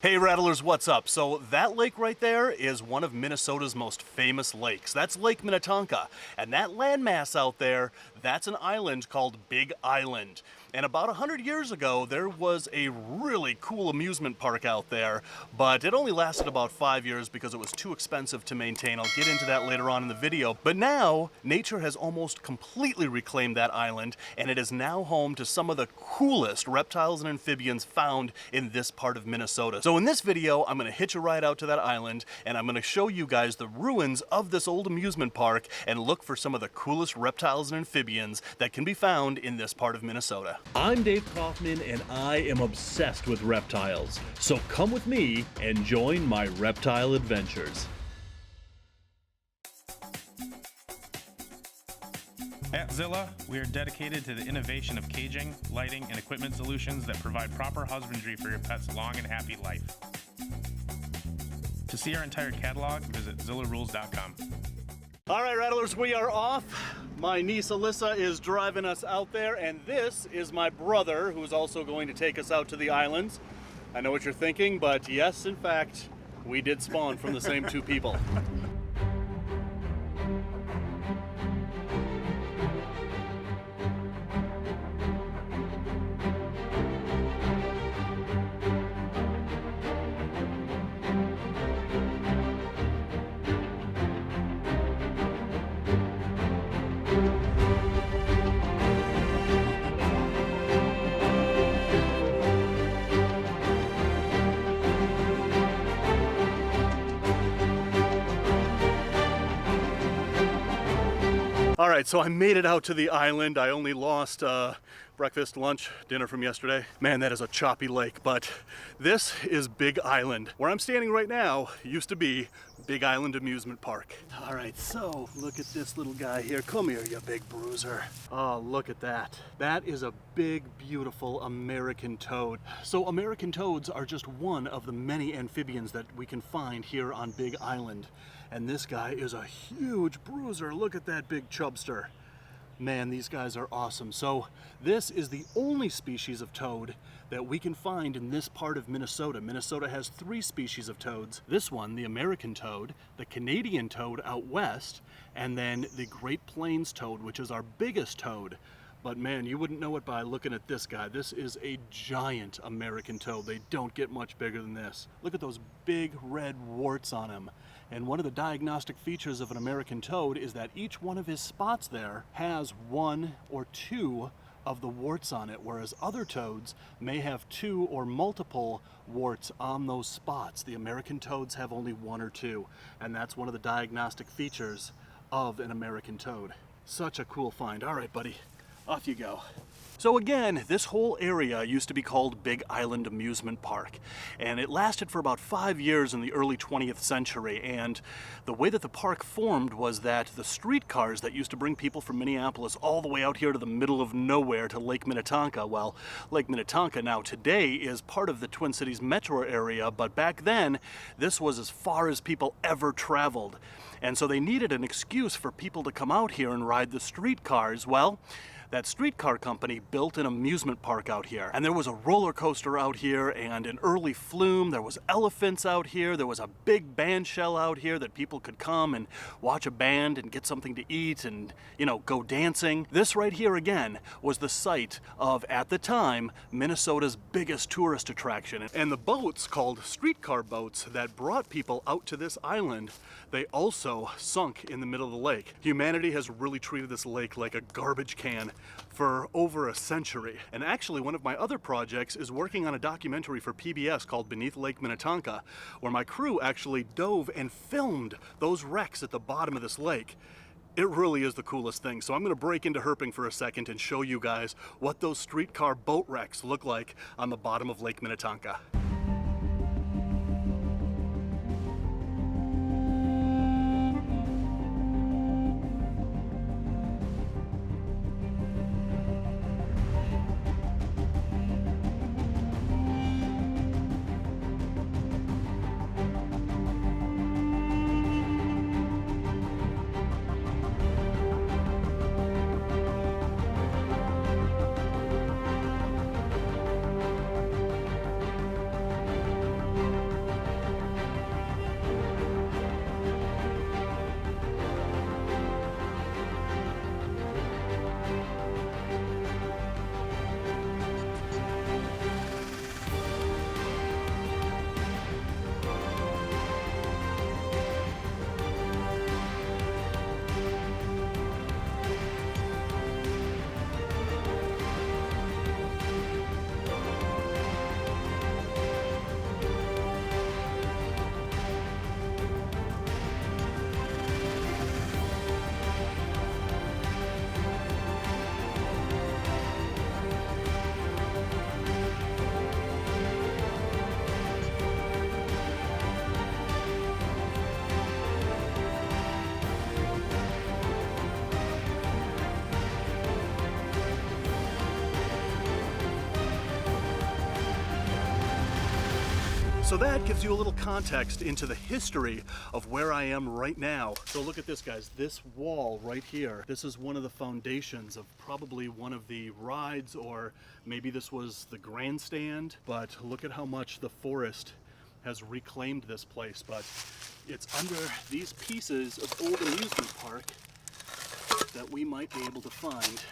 Hey Rattlers, what's up? So that lake right there is one of Minnesota's most famous lakes. That's Lake Minnetonka. And that landmass out there, that's an island called Big Island. And about 100 years ago, there was a really cool amusement park out there, but it only lasted about 5 years because it was too expensive to maintain. I'll get into that later on in the video. But now, nature has almost completely reclaimed that island, and it is now home to some of the coolest reptiles and amphibians found in this part of Minnesota. So in this video, I'm going to hitch a ride out to that island, and I'm going to show you guys the ruins of this old amusement park and look for some of the coolest reptiles and amphibians that can be found in this part of Minnesota. I'm Dave Kaufman, and I am obsessed with reptiles. So come with me and join my Reptile Adventures. At Zilla, we are dedicated to the innovation of caging, lighting, and equipment solutions that provide proper husbandry for your pet's long and happy life. To see our entire catalog, visit zillarules.com. All right, Rattlers, we are off. My niece Alyssa is driving us out there, and this is my brother, who's also going to take us out to the islands. I know what you're thinking, but yes, in fact, we did spawn from the same two people. All right, so I made it out to the island. I only lost breakfast, lunch, dinner from yesterday. Man, that is a choppy lake, but this is Big Island. Where I'm standing right now used to be Big Island Amusement Park. All right, so look at this little guy here. Come here, you big bruiser. Oh, look at that. That is a big, beautiful American toad. So American toads are just one of the many amphibians that we can find here on Big Island. And this guy is a huge bruiser. Look at that big chubster. Man, these guys are awesome. So this is the only species of toad that we can find in this part of Minnesota. Minnesota has 3 species of toads. This one, the American toad, the Canadian toad out west, and then the Great Plains toad, which is our biggest toad. But man, you wouldn't know it by looking at this guy. This is a giant American toad. They don't get much bigger than this. Look at those big red warts on him. And one of the diagnostic features of an American toad is that each one of his spots there has 1 or 2 of the warts on it, whereas other toads may have 2 or multiple warts on those spots. The American toads have only 1 or 2, and that's one of the diagnostic features of an American toad. Such a cool find. All right, buddy, off you go. So again, this whole area used to be called Big Island Amusement Park, and it lasted for about 5 years in the early 20th century. And the way that the park formed was that the streetcars that used to bring people from Minneapolis all the way out here to the middle of nowhere to Lake Minnetonka, well, Lake Minnetonka now today is part of the Twin Cities metro area, but back then this was as far as people ever traveled. And so they needed an excuse for people to come out here and ride the streetcars. Well, that streetcar company built an amusement park out here. And there was a roller coaster out here and an early flume. There was elephants out here. There was a big band shell out here that people could come and watch a band and get something to eat and, you know, go dancing. This right here again was the site of, at the time, Minnesota's biggest tourist attraction. And the boats called streetcar boats that brought people out to this island, they also sunk in the middle of the lake. Humanity has really treated this lake like a garbage can for over a century. And actually, one of my other projects is working on a documentary for PBS called Beneath Lake Minnetonka, where my crew actually dove and filmed those wrecks at the bottom of this lake. It really is the coolest thing. So I'm going to break into herping for a second and show you guys what those streetcar boat wrecks look like on the bottom of Lake Minnetonka. So that gives you a little context into the history of where I am right now. So look at this, guys. This wall right here, this is one of the foundations of probably one of the rides, or maybe this was the grandstand. But look at how much the forest has reclaimed this place. But it's under these pieces of old amusement park that we might be able to find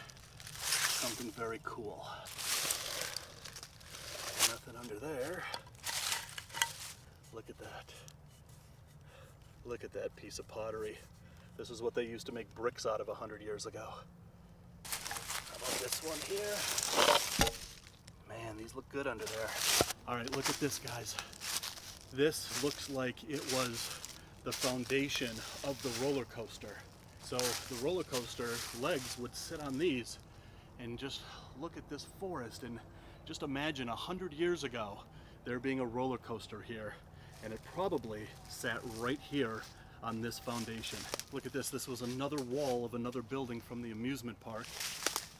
something very cool. Nothing under there. Look at that. Look at that piece of pottery. This is what they used to make bricks out of 100 years ago. How about this one here? Man, these look good under there. All right, look at this, guys. This looks like it was the foundation of the roller coaster. So the roller coaster legs would sit on these, and just look at this forest, and just imagine 100 years ago there being a roller coaster here. And it probably sat right here on this foundation. Look at this. This was another wall of another building from the amusement park.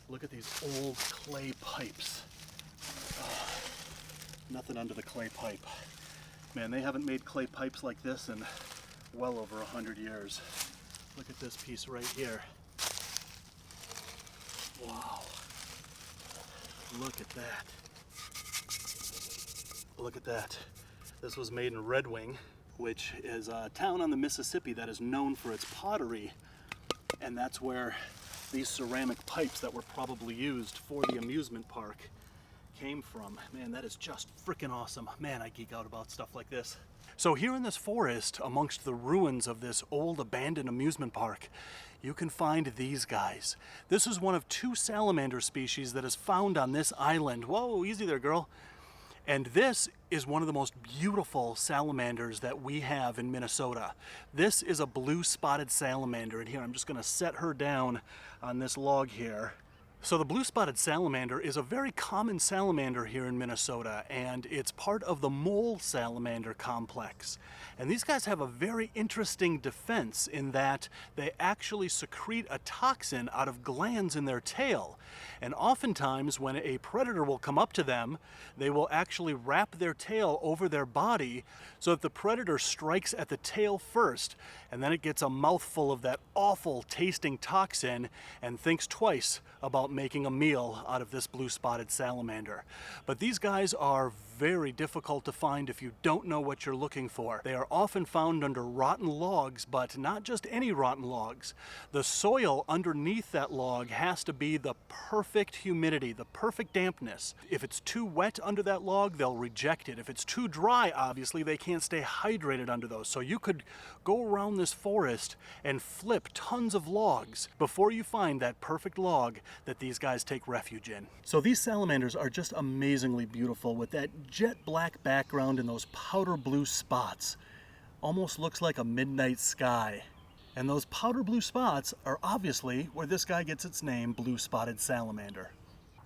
Look at these old clay pipes. Oh, nothing under the clay pipe. Man, they haven't made clay pipes like this in well over 100 years. Look at this piece right here. Wow. Look at that. Look at that. This was made in Red Wing, which is a town on the Mississippi that is known for its pottery. And that's where these ceramic pipes that were probably used for the amusement park came from. Man, that is just freaking awesome. Man, I geek out about stuff like this. So here in this forest, amongst the ruins of this old abandoned amusement park, you can find these guys. This is one of 2 salamander species that is found on this island. Whoa, easy there, girl. And this is one of the most beautiful salamanders that we have in Minnesota. This is a blue spotted salamander, and here I'm just gonna set her down on this log here. So the blue spotted salamander is a very common salamander here in Minnesota, and it's part of the mole salamander complex. And these guys have a very interesting defense in that they actually secrete a toxin out of glands in their tail. And oftentimes when a predator will come up to them, they will actually wrap their tail over their body so that the predator strikes at the tail first, and then it gets a mouthful of that awful tasting toxin and thinks twice about making a meal out of this blue spotted salamander. But these guys are very difficult to find if you don't know what you're looking for. They are often found under rotten logs, but not just any rotten logs. The soil underneath that log has to be the perfect humidity, the perfect dampness. If it's too wet under that log, they'll reject it. If it's too dry, obviously, they can't stay hydrated under those. So you could go around this forest and flip tons of logs before you find that perfect log that these guys take refuge in. So these salamanders are just amazingly beautiful with that jet black background and those powder blue spots. Almost looks like a midnight sky. And those powder blue spots are obviously where this guy gets its name, blue spotted salamander.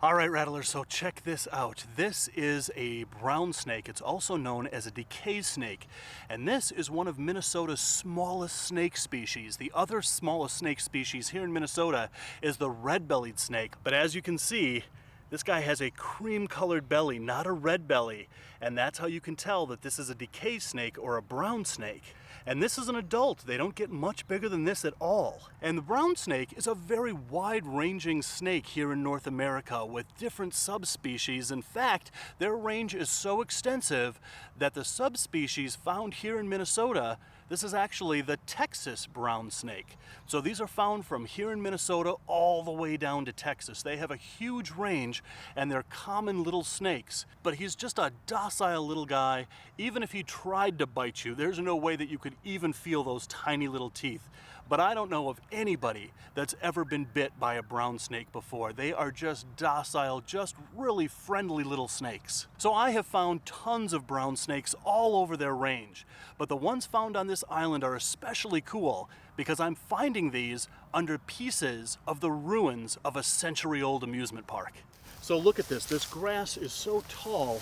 All right, Rattlers, so check this out. This is a brown snake. It's also known as a DEKAY'S snake. And this is one of Minnesota's smallest snake species. The other smallest snake species here in Minnesota is the red-bellied snake. But as you can see, this guy has a cream-colored belly, not a red belly. And that's how you can tell that this is a DEKAY'S snake or a brown snake. And this is an adult. They don't get much bigger than this at all. And the brown snake is a very wide-ranging snake here in North America with different subspecies. In fact, their range is so extensive that the subspecies found here in Minnesota, this is actually the Texas brown snake. So these are found from here in Minnesota all the way down to Texas. They have a huge range and they're common little snakes. But he's just a docile little guy. Even if he tried to bite you, there's no way that you could even feel those tiny little teeth. But I don't know of anybody that's ever been bit by a brown snake before. They are just docile, just really friendly little snakes. So I have found tons of brown snakes all over their range, but the ones found on this island are especially cool because I'm finding these under pieces of the ruins of a century-old amusement park. So look at this. This grass is so tall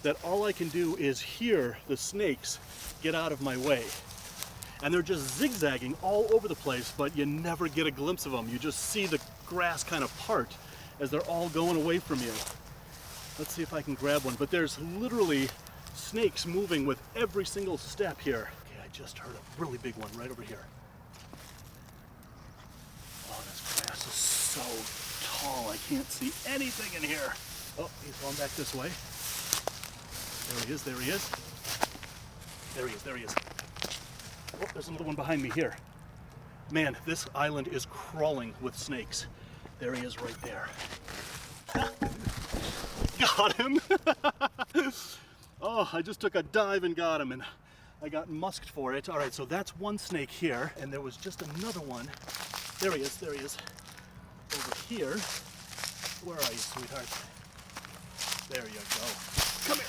that all I can do is hear the snakes get out of my way. And they're just zigzagging all over the place, but you never get a glimpse of them. You just see the grass kind of part as they're all going away from you. Let's see if I can grab one. But there's literally snakes moving with every single step here. Okay, I just heard a really big one right over here. Oh, this grass is so tall, I can't see anything in here. Oh, he's going back this way. There he is, there he is. There he is, there he is. Oh, there's another one behind me here. Man, this island is crawling with snakes. There he is right there. Got him! Oh, I just took a dive and got him, and I got musked for it. All right, so that's one snake here, and there was just another one. There he is, there he is. Over here. Where are you, sweetheart? There you go. Come here.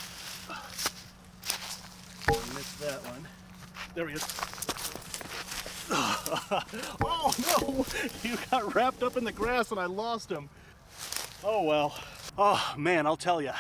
I missed that one. There he is. Oh no! You got wrapped up in the grass and I lost him. Oh well. Oh man, I'll tell you,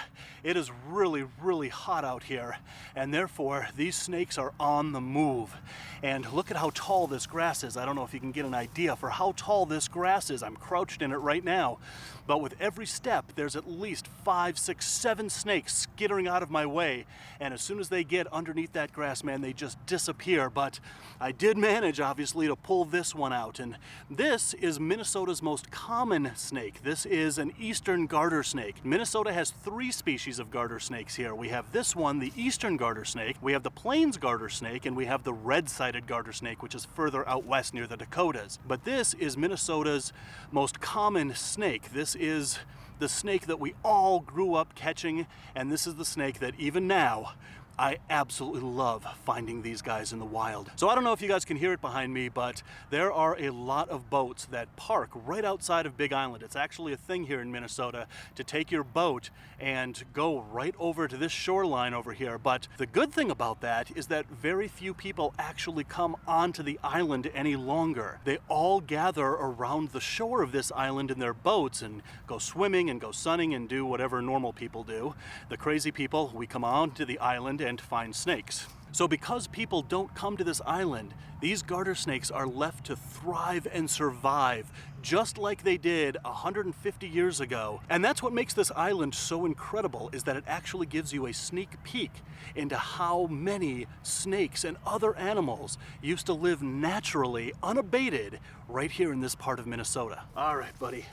it is really, really hot out here, and therefore these snakes are on the move. And look at how tall this grass is. I don't know if you can get an idea for how tall this grass is. I'm crouched in it right now. But with every step, there's at least 5, 6, 7 snakes skittering out of my way. And as soon as they get underneath that grass, man, they just disappear. But I did manage, obviously, to pull this one out. And this is Minnesota's most common snake. This is an eastern garter snake. Minnesota has 3 species of garter snakes here. We have this one, the eastern garter snake. We have the plains garter snake, and we have the red-sided garter snake, which is further out west near the Dakotas. But this is Minnesota's most common snake. This is the snake that we all grew up catching, and this is the snake that even now I absolutely love finding these guys in the wild. So I don't know if you guys can hear it behind me, but there are a lot of boats that park right outside of Big Island. It's actually a thing here in Minnesota to take your boat and go right over to this shoreline over here. But the good thing about that is that very few people actually come onto the island any longer. They all gather around the shore of this island in their boats and go swimming and go sunning and do whatever normal people do. The crazy people, we come onto the island and find snakes. So because people don't come to this island, these garter snakes are left to thrive and survive just like they did 150 years ago. And that's what makes this island so incredible, is that it actually gives you a sneak peek into how many snakes and other animals used to live naturally, unabated, right here in this part of Minnesota. All right, buddy,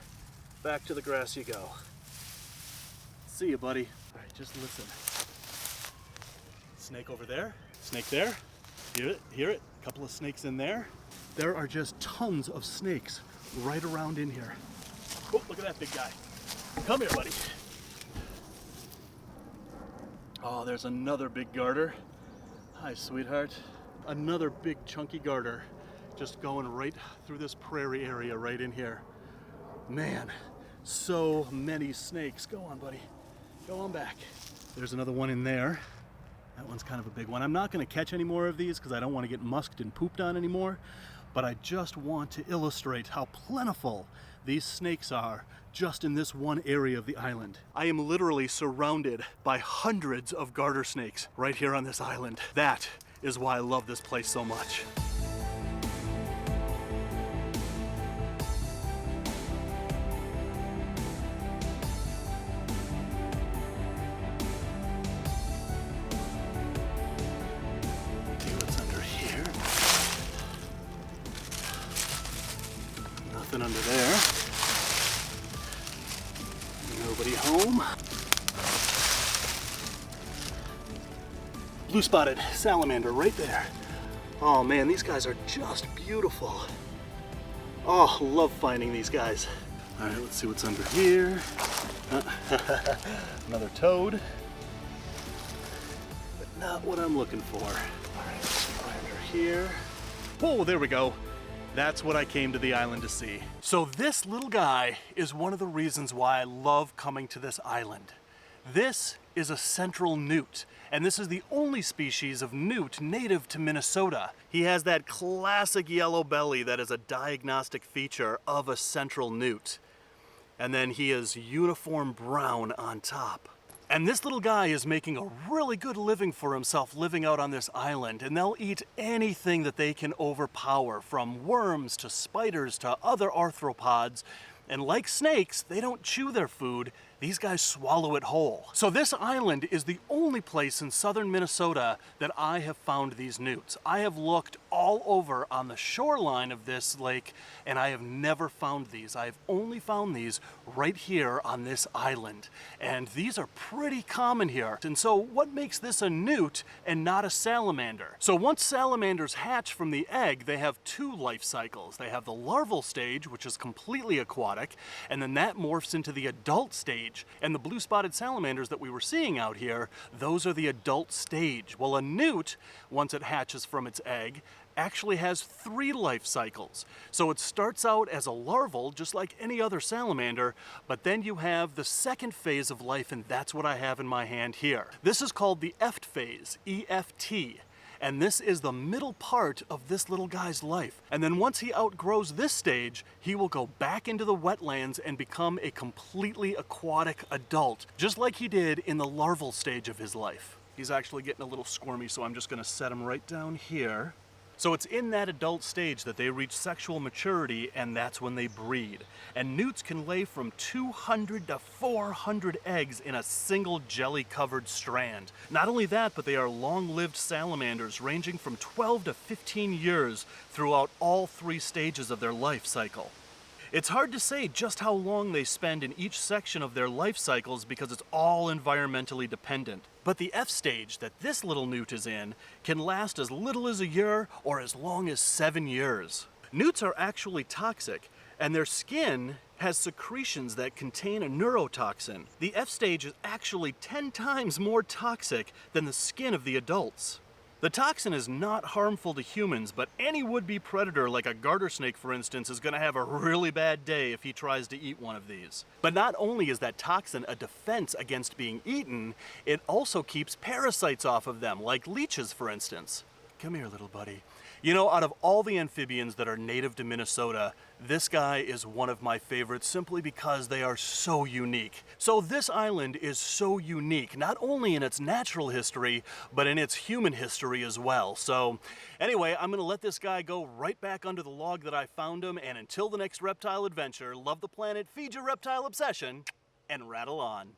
back to the grass you go. See you, buddy. All right, just listen. Snake over there, snake there. Hear it, hear it. A couple of snakes in there. There are just tons of snakes right around in here. Oh, look at that big guy. Come here, buddy. Oh, there's another big garter. Hi, sweetheart. Another big chunky garter just going right through this prairie area right in here. Man, so many snakes. Go on, buddy. Go on back. There's another one in there. That one's kind of a big one. I'm not going to catch any more of these because I don't want to get musked and pooped on anymore, but I just want to illustrate how plentiful these snakes are just in this one area of the island. I am literally surrounded by hundreds of garter snakes right here on this island. That is why I love this place so much. Nothing under there. Nobody home. Blue spotted salamander right there. Oh man, these guys are just beautiful. Oh, love finding these guys. All right, let's see what's under here. Another toad. But not what I'm looking for. All right, let's try under here. Oh, there we go. That's what I came to the island to see. So this little guy is one of the reasons why I love coming to this island. This is a central newt, and this is the only species of newt native to Minnesota. He has that classic yellow belly that is a diagnostic feature of a central newt. And then he is uniform brown on top. And this little guy is making a really good living for himself living out on this island, and they'll eat anything that they can overpower, from worms to spiders to other arthropods. And like snakes, they don't chew their food, these guys swallow it whole. So this island is the only place in southern Minnesota that I have found these newts. I have looked all over on the shoreline of this lake and I have never found these. I have only found these right here on this island. And these are pretty common here. And so what makes this a newt and not a salamander? So once salamanders hatch from the egg, they have two life cycles. They have the larval stage, which is completely aquatic, and then that morphs into the adult stage. And the blue-spotted salamanders that we were seeing out here, those are the adult stage. Well, a newt, once it hatches from its egg, actually has 3 life cycles. So it starts out as a larval, just like any other salamander, but then you have the second phase of life, and that's what I have in my hand here. This is called the EFT phase, E-F-T. And this is the middle part of this little guy's life. And then once he outgrows this stage, he will go back into the wetlands and become a completely aquatic adult, just like he did in the larval stage of his life. He's actually getting a little squirmy, so I'm just gonna set him right down here. So it's in that adult stage that they reach sexual maturity, and that's when they breed. And newts can lay from 200 to 400 eggs in a single jelly-covered strand. Not only that, but they are long-lived salamanders ranging from 12 to 15 years throughout all 3 stages of their life cycle. It's hard to say just how long they spend in each section of their life cycles because it's all environmentally dependent. But the F stage that this little newt is in can last as little as a year or as long as 7 years. Newts are actually toxic, and their skin has secretions that contain a neurotoxin. The F stage is actually 10 times more toxic than the skin of the adults. The toxin is not harmful to humans, but any would-be predator like a garter snake, for instance, is going to have a really bad day if he tries to eat one of these. But not only is that toxin a defense against being eaten, it also keeps parasites off of them, like leeches, for instance. Come here, little buddy. You know, out of all the amphibians that are native to Minnesota, this guy is one of my favorites simply because they are so unique. So this island is so unique, not only in its natural history, but in its human history as well. So anyway, I'm gonna let this guy go right back under the log that I found him, and until the next reptile adventure, love the planet, feed your reptile obsession, and rattle on.